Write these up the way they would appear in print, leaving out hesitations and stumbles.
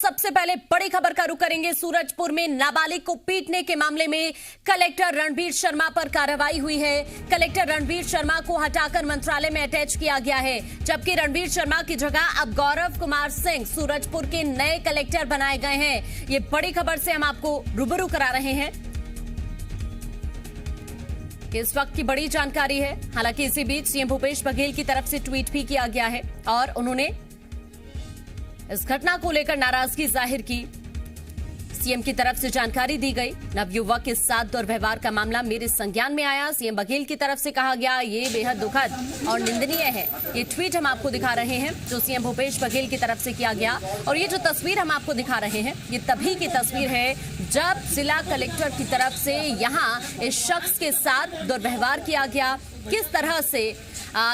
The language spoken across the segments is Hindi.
सबसे पहले बड़ी खबर का रुख करेंगे। सूरजपुर में नाबालिग को पीटने के मामले में कलेक्टर रणबीर शर्मा पर कार्रवाई हुई है। कलेक्टर रणबीर शर्मा को हटाकर मंत्रालय में अटैच किया गया है, जबकि रणबीर शर्मा की जगह अब गौरव कुमार सिंह सूरजपुर के नए कलेक्टर बनाए गए हैं। ये बड़ी खबर से हम आपको रूबरू करा रहे हैं। इस वक्त की बड़ी जानकारी है। हालांकि इसी बीच सीएम भूपेश बघेल की तरफ से ट्वीट भी किया गया है और उन्होंने इस घटना को लेकर नाराजगी जाहिर की। सीएम की तरफ से जानकारी दी गई, नवयुवक के साथ दुर्व्यवहार का मामला मेरे संज्ञान में आया। सीएम बघेल की तरफ से कहा गया ये बेहद दुखद और निंदनीय है। ये ट्वीट हम आपको दिखा रहे हैं जो सीएम भूपेश बघेल की तरफ से किया गया, और ये जो तस्वीर हम आपको दिखा रहे हैं ये तभी की तस्वीर है जब जिला कलेक्टर की तरफ से यहाँ इस शख्स के साथ दुर्व्यवहार किया गया। किस तरह से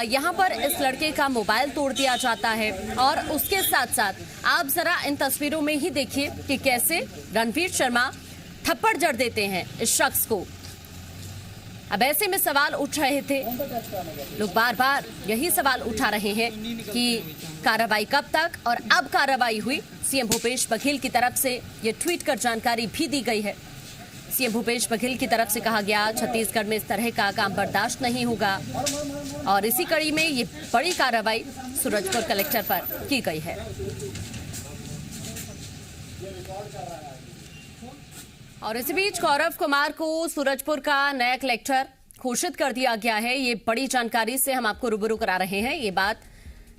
यहाँ पर इस लड़के का मोबाइल तोड़ दिया जाता है, और उसके साथ साथ आप जरा इन तस्वीरों में ही देखिए कि कैसे रणबीर शर्मा थप्पड़ जड़ देते हैं इस शख्स को। अब ऐसे में सवाल उठ रहे थे, लोग बार बार यही सवाल उठा रहे हैं कि कार्रवाई कब तक, और अब कार्रवाई हुई। सीएम भूपेश बघेल की तरफ से ये ट्वीट कर जानकारी भी दी गई है। सीएम भूपेश बघेल की तरफ से कहा गया छत्तीसगढ़ में इस तरह का काम बर्दाश्त नहीं होगा, और इसी कड़ी में ये बड़ी कार्रवाई सूरजपुर कलेक्टर पर की गई है। और इसी बीच गौरव कुमार को सूरजपुर का नया कलेक्टर घोषित कर दिया गया है। ये बड़ी जानकारी से हम आपको रूबरू करा रहे हैं। ये बात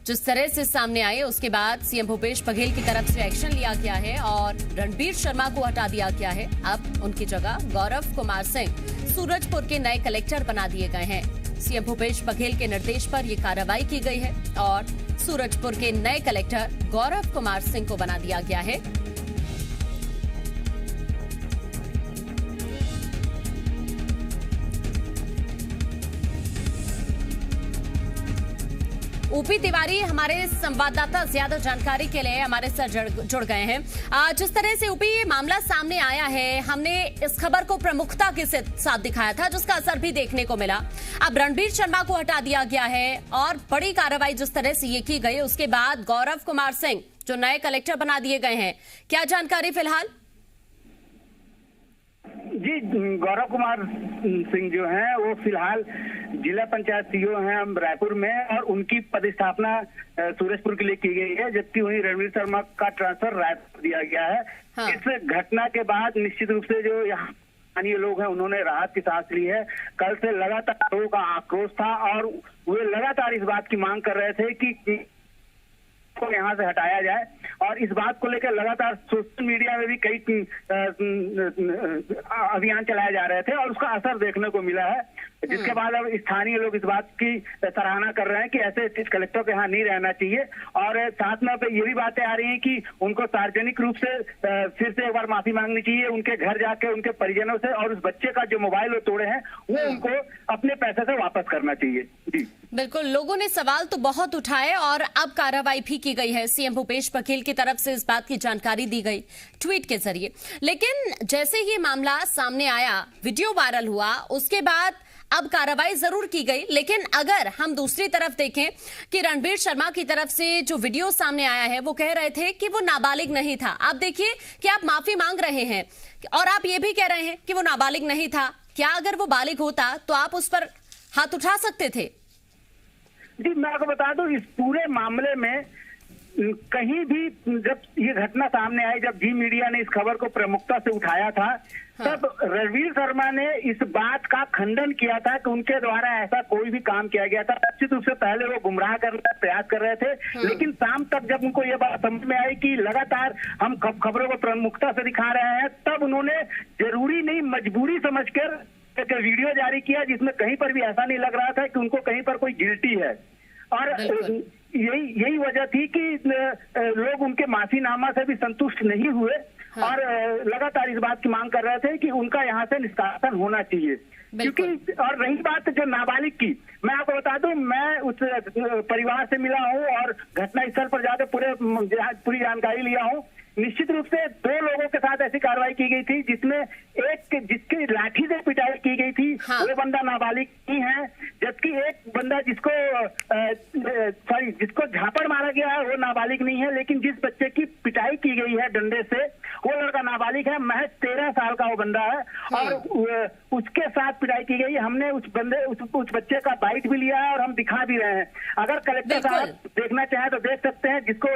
जिस तरह से सामने आई, उसके बाद सीएम भूपेश बघेल की तरफ से एक्शन लिया गया है और रणबीर शर्मा को हटा दिया गया है। अब उनकी जगह गौरव कुमार सिंह सूरजपुर के नए कलेक्टर बना दिए गए हैं। सीएम भूपेश बघेल के निर्देश पर यह कार्रवाई की गई है और सूरजपुर के नए कलेक्टर गौरव कुमार सिंह को बना दिया गया है। ओपी तिवारी हमारे संवाददाता ज्यादा जानकारी के लिए हमारे साथ जुड़ गए हैं। जिस तरह से ओपी ये मामला सामने आया है, हमने इस खबर को प्रमुखता के साथ दिखाया था जिसका असर भी देखने को मिला। अब रणबीर शर्मा को हटा दिया गया है और बड़ी कार्रवाई जिस तरह से ये की गई, उसके बाद गौरव कुमार सिंह जो नए कलेक्टर बना दिए गए हैं, क्या जानकारी फिलहाल? जी, गौरव कुमार सिंह जो हैं वो फिलहाल जिला पंचायत सीईओ हैं रायपुर में, और उनकी पदस्थापना सूरजपुर के लिए की गई है, जबकि वहीं रणबीर शर्मा का ट्रांसफर रायपुर दिया गया है। हाँ। इस घटना के बाद निश्चित रूप से जो यहाँ स्थानीय लोग हैं उन्होंने राहत की सांस ली है। कल से लगातार लोगों का आक्रोश था और वे लगातार इस बात की मांग कर रहे थे कि को यहाँ से हटाया जाए, और इस बात को लेकर लगातार सोशल मीडिया में भी कई अभियान चलाए जा रहे थे और उसका असर देखने को मिला है, जिसके बाद अब स्थानीय लोग इस बात की सराहना कर रहे हैं कि ऐसे कलेक्टर के यहाँ नहीं रहना चाहिए। और साथ में ये भी बातें आ रही हैं कि उनको सार्वजनिक रूप से फिर से एक बार माफी मांगनी चाहिए, उनके घर जाके उनके परिजनों से, और उस बच्चे का जो मोबाइल वो तोड़े हैं वो उनको अपने पैसे से वापस करना चाहिए। जी बिल्कुल, लोगों ने सवाल तो बहुत उठाए और अब कार्रवाई भी की गई है। सीएम भूपेश बघेल की तरफ से इस बात की जानकारी दी गई ट्वीट के जरिए। लेकिन जैसे ये मामला सामने आया, वीडियो वायरल हुआ, उसके बाद अब कार्रवाई जरूर की गई। लेकिन अगर हम दूसरी तरफ देखें कि रणबीर शर्मा की तरफ से जो वीडियो सामने आया है, वो कह रहे थे कि वो नाबालिग नहीं था। आप देखिए कि आप माफी मांग रहे हैं और आप ये भी कह रहे हैं कि वो नाबालिग नहीं था। क्या अगर वो बालिग होता तो आप उस पर हाथ उठा सकते थे? जी, मैं आपको बता दूं, इस पूरे मामले में कहीं भी जब ये घटना सामने आई, जब जी मीडिया ने इस खबर को प्रमुखता से उठाया था, हाँ। तब रणबीर शर्मा ने इस बात का खंडन किया था कि उनके द्वारा ऐसा कोई भी काम किया गया था। निश्चित रूप से पहले वो गुमराह करने का प्रयास कर रहे थे, हाँ। लेकिन शाम तक जब उनको ये बात समझ में आई कि लगातार हम खबरों को प्रमुखता से दिखा रहे हैं, तब उन्होंने जरूरी नहीं मजबूरी समझकर एक वीडियो जारी किया जिसमें कहीं पर भी ऐसा नहीं लग रहा था कि उनको कहीं पर कोई गिल्टी है। और यही वजह थी कि लोग उनके माफीनामा से भी संतुष्ट नहीं हुए, हाँ। और लगातार इस बात की मांग कर रहे थे कि उनका यहाँ से निष्कासन होना चाहिए। क्योंकि और रही बात जो नाबालिग की, मैं आपको बता दूं, मैं उस परिवार से मिला हूँ और घटनास्थल पर जाकर पूरी जानकारी लिया हूँ। निश्चित रूप से 2 लोगों के साथ ऐसी कार्रवाई की गई थी जिसमें एक जिसकी लाठी से पिटाई की गई थी, हाँ। वो बंदा नाबालिग ही है, जबकि एक बंदा जिसको झापड़ मारा गया है वो नाबालिग नहीं है, लेकिन जिस बच्चे की पिटाई की गई है डंडे से वो लड़का नाबालिग है, महज 13 साल का वो बंदा है और उसके साथ पिटाई की गई है। हमने उस बच्चे का बाइट भी लिया है और हम दिखा भी रहे हैं। अगर कलेक्टर साहब देखना चाहें तो देख सकते हैं, जिसको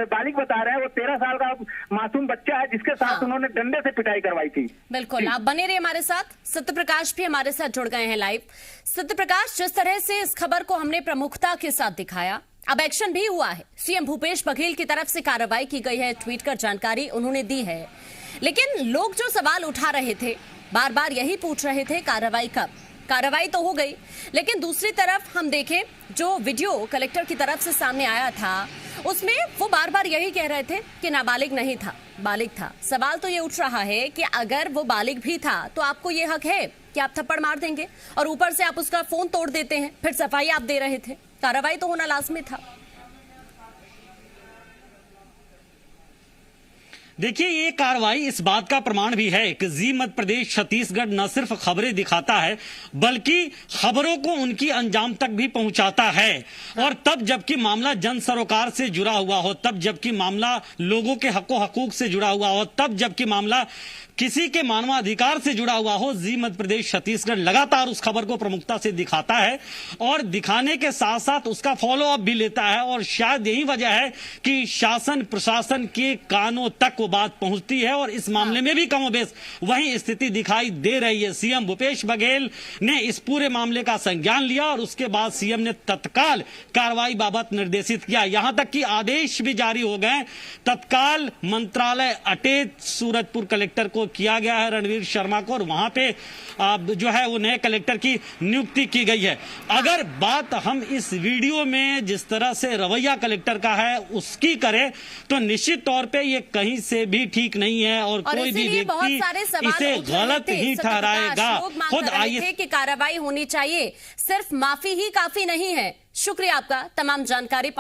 बालिग बता रहे हैं वो 13 साल का मासूम बच्चा है जिसके साथ उन्होंने डंडे से पिटाई करवाई थी। बिल्कुल, आप बने रहिए हमारे साथ। सत्य प्रकाश भी हमारे साथ जुड़ गए हैं लाइव। सत्य प्रकाश, जिस तरह से इस खबर को हमने प्रमुखता के साथ दिखाया, अब एक्शन भी हुआ है। सीएम भूपेश बघेल की तरफ से कार्रवाई की गई है, ट्वीट कर जानकारी उन्होंने दी है। लेकिन लोग जो सवाल उठा रहे थे, बार बार यही पूछ रहे थे कार्रवाई कब। कार्रवाई तो हो गई, लेकिन दूसरी तरफ हम देखें जो वीडियो कलेक्टर की तरफ से सामने आया था उसमें वो बार बार यही कह रहे थे कि नाबालिग नहीं था, बालिग था। सवाल तो ये उठ रहा है कि अगर वो बालिग भी था तो आपको ये हक है कि आप थप्पड़ मार देंगे और ऊपर से आप उसका फोन तोड़ देते हैं, फिर सफाई आप दे रहे थे। कार्रवाई तो होना लाजमी था। देखिए, ये कार्रवाई इस बात का प्रमाण भी है कि जी मध्य प्रदेश छत्तीसगढ़ न सिर्फ खबरें दिखाता है बल्कि खबरों को उनकी अंजाम तक भी पहुंचाता है। और तब जबकि मामला जन सरोकार से जुड़ा हुआ हो, तब जबकि मामला लोगों के हकों हकूक से जुड़ा हुआ हो, तब जबकि मामला किसी के मानवाधिकार से जुड़ा हुआ हो, जी मध्य प्रदेश छत्तीसगढ़ लगातार उस खबर को प्रमुखता से दिखाता है और दिखाने के साथ साथ उसका फॉलो अप भी लेता है। और शायद यही वजह है कि शासन प्रशासन के कानों तक वो बात पहुंचती है और इस मामले में भी कमोबेश वही स्थिति दिखाई दे रही है। सीएम भूपेश बघेल ने इस पूरे मामले का संज्ञान लिया और उसके बाद सीएम ने तत्काल कार्रवाई बाबत निर्देशित किया। यहां तक कि आदेश भी जारी हो गए। तत्काल मंत्रालय अटेच सूरजपुर कलेक्टर को किया गया है, रणवीर शर्मा को, और वहां पे जो है वो नए कलेक्टर की नियुक्ति की गई है। अगर बात हम इस वीडियो में जिस तरह से रवैया कलेक्टर का है उसकी करें तो निश्चित तौर पे ये कहीं से भी ठीक नहीं है और कोई भी व्यक्ति इसे गलत ही ठहराएगा। खुद आइए कि कार्रवाई होनी चाहिए, सिर्फ माफी ही काफी नहीं है। शुक्रिया आपका तमाम जानकारी